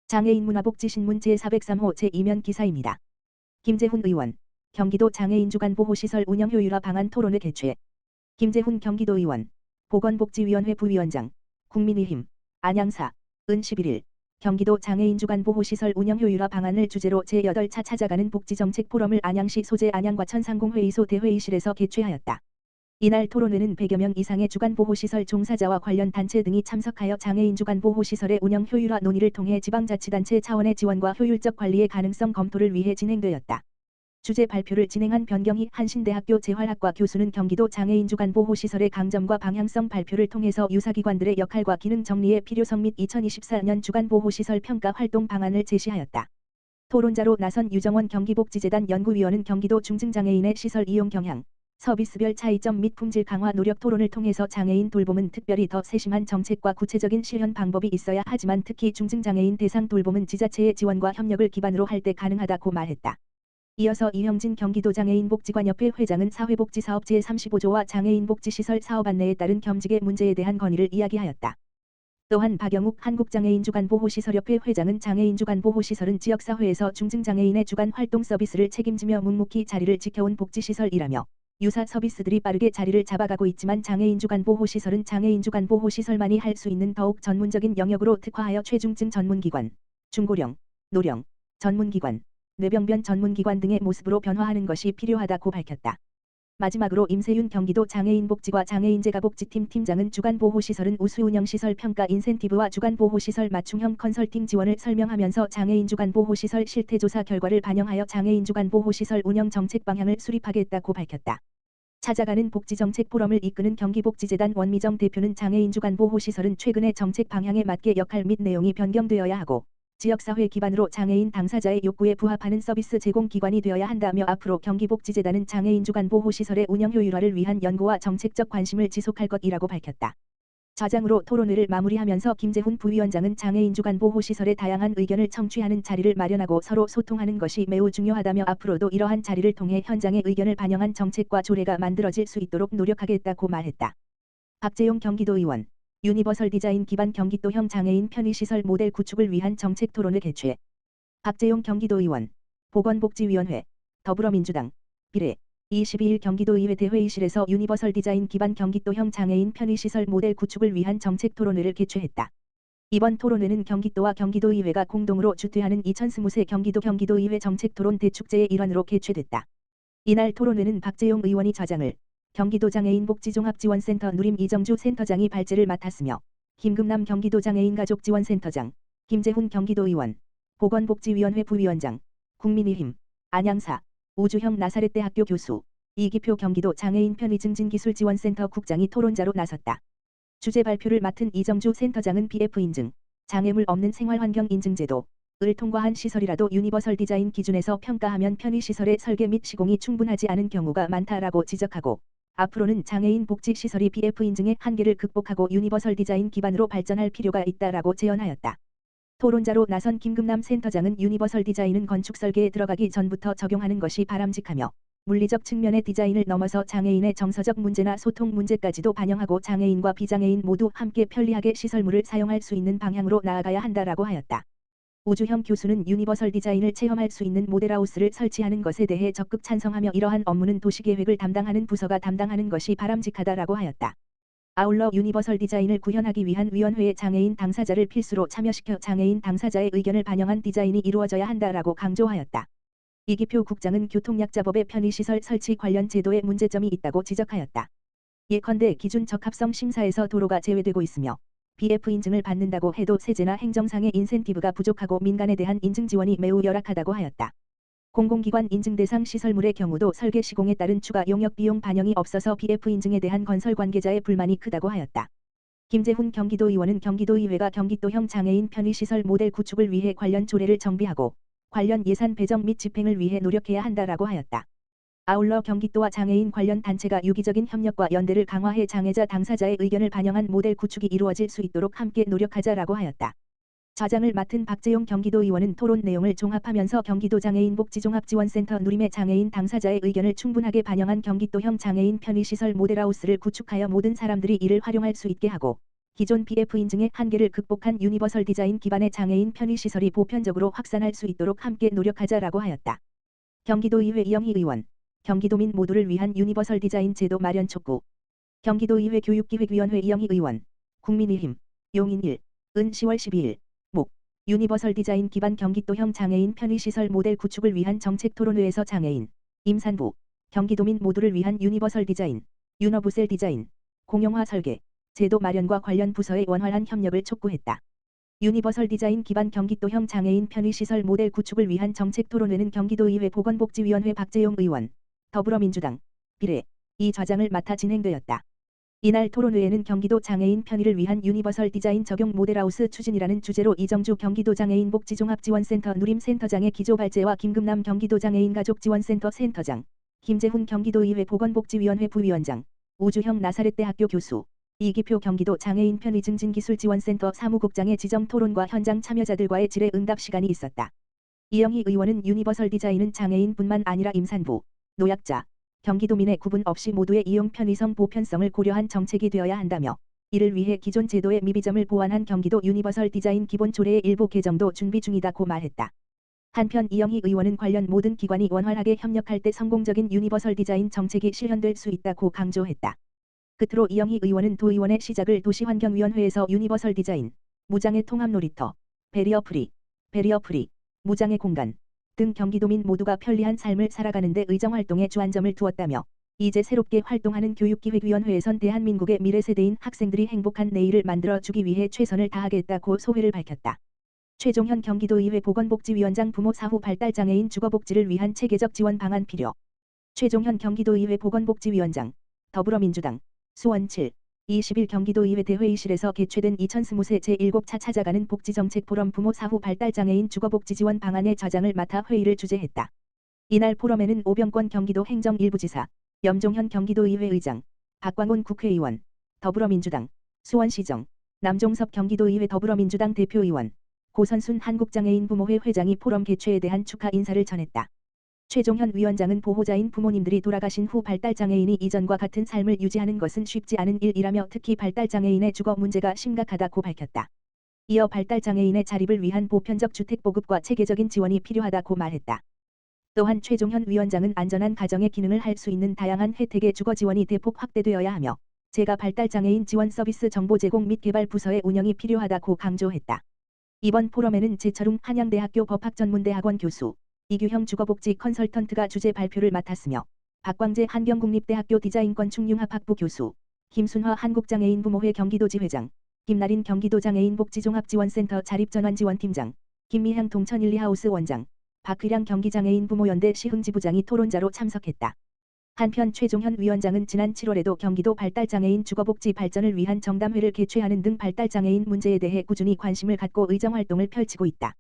장애인 문화복지신문 제403호 제2면 기사입니다. 김재훈 의원, 경기도 장애인 주간 보호시설 운영 효율화 방안 토론회 개최. 김재훈 경기도 의원, 보건복지위원회 부위원장, 국민의힘, 안양사, 은 11일, 경기도 장애인 주간 보호시설 운영 효율화 방안을 주제로 제8차 찾아가는 복지정책 포럼을 안양시 소재 안양과천 상공회의소 대회의실에서 개최하였다. 이날 토론회는 100여 명 이상의 주간보호시설 종사자와 관련 단체 등이 참석하여 장애인 주간보호시설의 운영 효율화 논의를 통해 지방자치단체 차원의 지원과 효율적 관리의 가능성 검토를 위해 진행되었다. 주제 발표를 진행한 변경희 한신대학교 재활학과 교수는 경기도 장애인 주간보호시설의 강점과 방향성 발표를 통해서 유사기관들의 역할과 기능 정리의 필요성 및 2024년 주간보호시설 평가 활동 방안을 제시하였다. 토론자로 나선 유정원 경기복지재단 연구위원은 경기도 중증장애인의 시설 이용 경향, 서비스별 차이점 및 품질 강화 노력 토론을 통해서 장애인 돌봄은 특별히 더 세심한 정책과 구체적인 실현 방법이 있어야 하지만 특히 중증장애인 대상 돌봄은 지자체의 지원과 협력을 기반으로 할 때 가능하다고 말했다. 이어서 이형진 경기도장애인복지관협회 회장은 사회복지사업 제35조와 장애인복지시설 사업 안내에 따른 겸직의 문제에 대한 건의를 이야기하였다. 또한 박영욱 한국장애인주간보호시설협회 회장은 장애인주간보호시설은 지역사회에서 중증장애인의 주간 활동 서비스를 책임지며 묵묵히 자리를 지켜온 복지시설이라며 유사 서비스들이 빠르게 자리를 잡아가고 있지만 장애인 주간보호시설은 장애인 주간보호시설만이 할 수 있는 더욱 전문적인 영역으로 특화하여 최중증 전문기관, 중고령, 노령, 전문기관, 뇌병변 전문기관 등의 모습으로 변화하는 것이 필요하다고 밝혔다. 마지막으로 임세윤 경기도 장애인복지과 장애인재가복지팀 팀장은 주간보호시설은 우수운영시설 평가 인센티브와 주간보호시설 맞춤형 컨설팅 지원을 설명하면서 장애인 주간보호시설 실태조사 결과를 반영하여 장애인 주간보호시설 운영 정책 방향을 수립하겠다고 밝혔다. 찾아가는 복지정책 포럼을 이끄는 경기복지재단 원미정 대표는 장애인 주간보호시설은 최근의 정책 방향에 맞게 역할 및 내용이 변경되어야 하고 지역사회 기반으로 장애인 당사자의 욕구에 부합하는 서비스 제공 기관이 되어야 한다며 앞으로 경기복지재단은 장애인 주간보호시설의 운영 효율화를 위한 연구와 정책적 관심을 지속할 것이라고 밝혔다. 좌장으로 토론회를 마무리하면서 김재훈 부위원장은 장애인 주간보호시설의 다양한 의견을 청취하는 자리를 마련하고 서로 소통하는 것이 매우 중요하다며 앞으로도 이러한 자리를 통해 현장의 의견을 반영한 정책과 조례가 만들어질 수 있도록 노력하겠다고 말했다. 박재용 경기도 의원, 유니버설 디자인 기반 경기도형 장애인 편의시설 모델 구축을 위한 정책 토론회 개최. 박재용 경기도 의원, 보건복지위원회, 더불어민주당, 비례, 22일 경기도의회 대회의실에서 유니버설 디자인 기반 경기도형 장애인 편의시설 모델 구축을 위한 정책 토론회를 개최했다. 이번 토론회는 경기도와 경기도의회가 공동으로 주최하는 2020세 경기도의회 정책토론 대축제의 일환으로 개최됐다. 이날 토론회는 박재용 의원이 좌장을, 경기도 장애인복지종합지원센터 누림 이정주 센터장이 발제를 맡았으며 김금남 경기도 장애인가족지원센터장, 김재훈 경기도의원, 보건복지위원회 부위원장, 국민의힘, 안양사, 우주형 나사렛대학교 교수, 이기표 경기도 장애인 편의증진기술지원센터 국장이 토론자로 나섰다. 주제 발표를 맡은 이정주 센터장은 BF 인증, 장애물 없는 생활환경 인증제도, 을 통과한 시설이라도 유니버설 디자인 기준에서 평가하면 편의시설의 설계 및 시공이 충분하지 않은 경우가 많다라고 지적하고 앞으로는 장애인 복지시설이 BF 인증의 한계를 극복하고 유니버설 디자인 기반으로 발전할 필요가 있다라고 제언하였다. 토론자로 나선 김금남 센터장은 유니버설 디자인은 건축 설계에 들어가기 전부터 적용하는 것이 바람직하며 물리적 측면의 디자인을 넘어서 장애인의 정서적 문제나 소통 문제까지도 반영하고 장애인과 비장애인 모두 함께 편리하게 시설물을 사용할 수 있는 방향으로 나아가야 한다라고 하였다. 우주형 교수는 유니버설 디자인을 체험할 수 있는 모델하우스를 설치하는 것에 대해 적극 찬성하며 이러한 업무는 도시계획을 담당하는 부서가 담당하는 것이 바람직하다라고 하였다. 아울러 유니버설 디자인을 구현하기 위한 위원회에 장애인 당사자를 필수로 참여시켜 장애인 당사자의 의견을 반영한 디자인이 이루어져야 한다라고 강조하였다. 이기표 국장은 교통약자법의 편의시설 설치 관련 제도에 문제점이 있다고 지적하였다. 예컨대 기준 적합성 심사에서 도로가 제외되고 있으며 BF 인증을 받는다고 해도 세제나 행정상의 인센티브가 부족하고 민간에 대한 인증 지원이 매우 열악하다고 하였다. 공공기관 인증 대상 시설물의 경우도 설계 시공에 따른 추가 용역 비용 반영이 없어서 BF 인증에 대한 건설 관계자의 불만이 크다고 하였다. 김재훈 경기도의원은 경기도의회가 경기도형 장애인 편의시설 모델 구축을 위해 관련 조례를 정비하고 관련 예산 배정 및 집행을 위해 노력해야 한다라고 하였다. 아울러 경기도와 장애인 관련 단체가 유기적인 협력과 연대를 강화해 장애자 당사자의 의견을 반영한 모델 구축이 이루어질 수 있도록 함께 노력하자라고 하였다. 좌장을 맡은 박재용 경기도의원은 토론 내용을 종합하면서 경기도 장애인복지종합지원센터 누림의 장애인 당사자의 의견을 충분하게 반영한 경기도형 장애인 편의시설 모델하우스를 구축하여 모든 사람들이 이를 활용할 수 있게 하고 기존 PF 인증의 한계를 극복한 유니버설 디자인 기반의 장애인 편의시설이 보편적으로 확산할 수 있도록 함께 노력하자라고 하였다. 경기도의회 이영희 의원, 경기도민 모두를 위한 유니버설 디자인 제도 마련 촉구. 경기도의회 교육기획위원회 이영희 의원, 국민의힘, 용인 1, 은 10월 12일, 목, 유니버설 디자인 기반 경기도형 장애인 편의시설 모델 구축을 위한 정책토론회에서 장애인, 임산부, 경기도민 모두를 위한 유니버설 디자인, 유너브셀 디자인, 공용화 설계, 제도 마련과 관련 부서의 원활한 협력을 촉구했다. 유니버설 디자인 기반 경기도형 장애인 편의시설 모델 구축을 위한 정책토론회는 경기도의회 보건복지위원회 박재용 의원, 더불어민주당, 비례, 이 좌장을 맡아 진행되었다. 이날 토론회에는 경기도 장애인 편의를 위한 유니버설 디자인 적용 모델하우스 추진이라는 주제로 이정주 경기도 장애인 복지종합지원센터 누림센터장의 기조 발제와 김금남 경기도 장애인 가족지원센터 센터장, 김재훈 경기도의회 보건복지위원회 부위원장, 우주형 나사렛대학교 교수, 이기표 경기도 장애인 편의 증진기술지원센터 사무국장의 지정 토론과 현장 참여자들과의 질의응답 시간이 있었다. 이영희 의원은 유니버설 디자인은 장애인뿐만 아니라 임산부, 노약자, 경기도민의 구분 없이 모두의 이용 편의성 보편성을 고려한 정책이 되어야 한다며 이를 위해 기존 제도의 미비점을 보완한 경기도 유니버설 디자인 기본 조례의 일부 개정도 준비 중이다고 말했다. 한편 이영희 의원은 관련 모든 기관이 원활하게 협력할 때 성공적인 유니버설 디자인 정책이 실현될 수 있다고 강조했다. 끝으로 이영희 의원은 도의원의 시작을 도시환경위원회에서 유니버설 디자인, 무장애 통합 놀이터, 베리어 프리, 무장애 공간 등 경기도민 모두가 편리한 삶을 살아가는 데 의정활동에 주안점을 두었다며 이제 새롭게 활동하는 교육기획위원회에선 대한민국의 미래세대인 학생들이 행복한 내일을 만들어주기 위해 최선을 다하겠다고 소회를 밝혔다. 최종현 경기도의회 보건복지위원장 부모 사후 발달장애인 주거복지를 위한 체계적 지원 방안 필요. 최종현 경기도의회 보건복지위원장, 더불어민주당, 수원 7, 20일 경기도의회 대회의실에서 개최된 2020세 제7차 찾아가는 복지정책 포럼 부모 사후 발달장애인 주거복지 지원 방안의 좌장을 맡아 회의를 주재했다. 이날 포럼에는 오병권 경기도 행정일부지사, 염종현 경기도의회 의장, 박광온 국회의원, 더불어민주당, 수원시정, 남종섭 경기도의회 더불어민주당 대표의원, 고선순 한국장애인 부모회 회장이 포럼 개최에 대한 축하 인사를 전했다. 최종현 위원장은 보호자인 부모님들이 돌아가신 후 발달장애인이 이전과 같은 삶을 유지하는 것은 쉽지 않은 일이라며 특히 발달장애인의 주거 문제가 심각하다고 밝혔다. 이어 발달장애인의 자립을 위한 보편적 주택 보급과 체계적인 지원이 필요하다고 말했다. 또한 최종현 위원장은 안전한 가정의 기능을 할 수 있는 다양한 혜택의 주거 지원이 대폭 확대되어야 하며 재가 발달장애인 지원 서비스 정보 제공 및 개발 부서의 운영이 필요하다고 강조했다. 이번 포럼에는 제철웅 한양대학교 법학전문대학원 교수, 이규형 주거복지 컨설턴트가 주제 발표를 맡았으며 박광재 한경국립대학교 디자인건축융합학부 교수, 김순화 한국장애인 부모회 경기도지회장, 김나린 경기도장애인 복지종합지원센터 자립전환지원팀장, 김미향 동천일리하우스 원장, 박의량 경기장애인 부모연대 시흥지부장이 토론자로 참석했다. 한편 최종현 위원장은 지난 7월에도 경기도 발달장애인 주거복지 발전을 위한 정담회를 개최하는 등 발달장애인 문제에 대해 꾸준히 관심을 갖고 의정활동을 펼치고 있다.